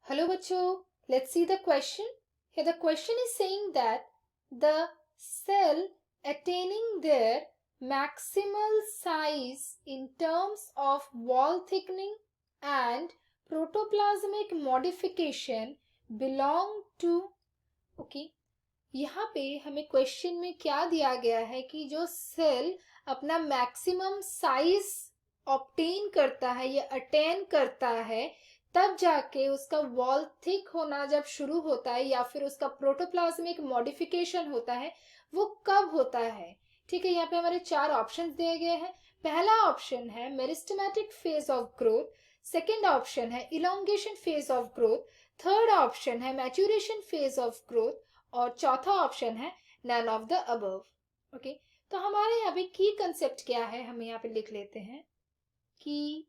Hello bachcho, let's see the question. Here the question is saying that the cell attaining their maximal size in terms of wall thickening and protoplasmic modification belong to okay. यहाँ पे हमें question में क्या दिया गया है कि जो सेल अपना मैक्सिमम साइज ऑब्टेन करता है या अटेन करता है तब जाके उसका वॉल थिक होना जब शुरू होता है या फिर उसका प्रोटोप्लाज्मिक मॉडिफिकेशन होता है वो कब होता है। ठीक है, यहाँ पे हमारे चार ऑप्शंस दिए गए हैं। पहला ऑप्शन है meristematic phase of growth, second option है elongation phase of growth, third option है मैच्यूरेशन फेज ऑफ ग्रोथ और चौथा ऑप्शन है none of the above. Okay, तो हमारे यहाँ पे की कंसेप्ट क्या है, हम यहाँ पे लिख लेते हैं। की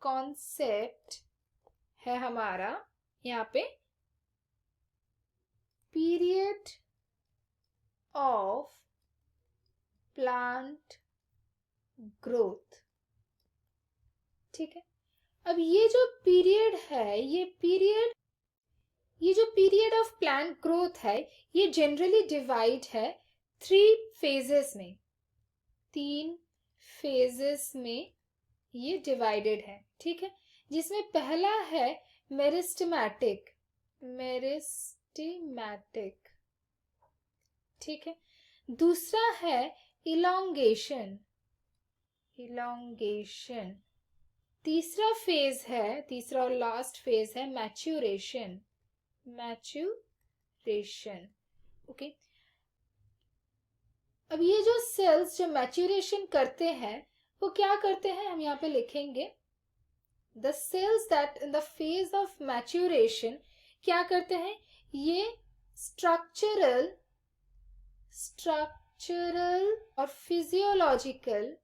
कॉन्सेप्ट है हमारा यहाँ पे पीरियड ऑफ प्लांट ग्रोथ। ठीक है, अब ये जो पीरियड है ये जो पीरियड ऑफ प्लांट ग्रोथ है ये जनरली डिवाइड है थ्री फेजेस में, तीन फेजेस में ये डिवाइडेड है। ठीक है, जिसमें पहला है मेरिस्टेमेटिक। ठीक है, दूसरा है इलोंगेशन। तीसरा फेज है, तीसरा और लास्ट फेज है मैच्यूरेशन। ओके, अब ये जो सेल्स जो मैच्यूरेशन करते हैं वो क्या करते हैं, हम यहाँ पे लिखेंगे the cells that in the phase of maturation क्या करते हैं, ये स्ट्रक्चरल और फिजियोलॉजिकल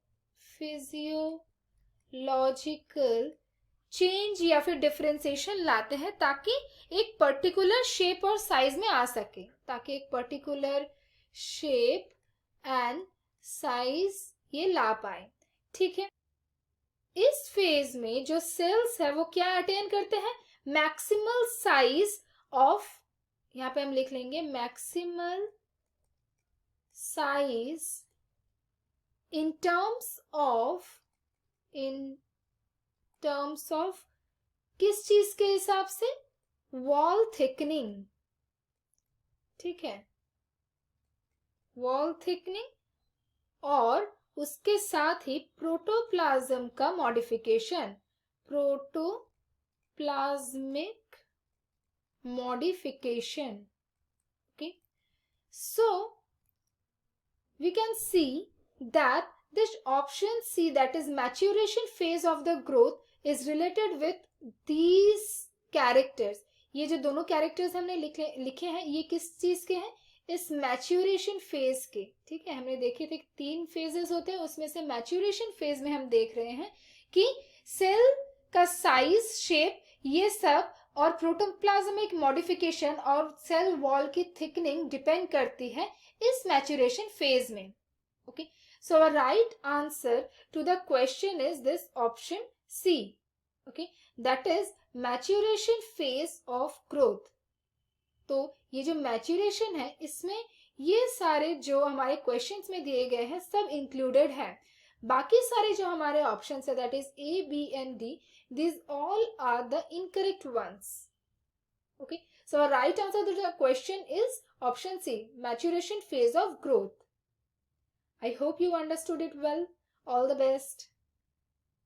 चेंज या फिर डिफरेंशिएशन लाते हैं ताकि एक पर्टिकुलर शेप और साइज में आ सके, ताकि एक पर्टिकुलर शेप एंड साइज ये ला पाए। ठीक है, इस फेज में जो सेल्स है वो क्या अटेन करते हैं, मैक्सिमल साइज ऑफ, यहां पे हम लिख लेंगे maximal size in terms of किस चीज के हिसाब से, वॉल थिकनिंग। ठीक है, वॉल थिकनिंग और उसके साथ ही प्रोटोप्लाज्म का modification, protoplasmic modification. Okay, so we can see that this option C, that is maturation phase of the growth, is related with these characters। ये जो दोनों कैरेक्टर्स हमने लिखे हैं ये किस चीज के हैं, इस मैच्यूरेशन फेज के। ठीक है, हमने देखे थे तीन फेजेस होते हैं, उसमें से मैच्यूरेशन फेज में हम देख रहे हैं कि सेल का साइज, शेप, ये सब और प्रोटोप्लाज्मिक मॉडिफिकेशन और सेल वॉल की थिकनिंग डिपेंड करती है इस मैच्यूरेशन फेज में। Okay, so our right answer to the question is this option C. Okay, that is maturation phase of growth. तो ये जो मैच्यूरेशन है इसमें ये सारे जो हमारे क्वेश्चंस में दिए गए हैं सब इंक्लूडेड है। बाकी सारे जो हमारे ऑप्शंस है that is A, B and D, these all are the incorrect ones. Okay, so our right answer to the question is option C, maturation phase of growth. I hope you understood it well. All the best.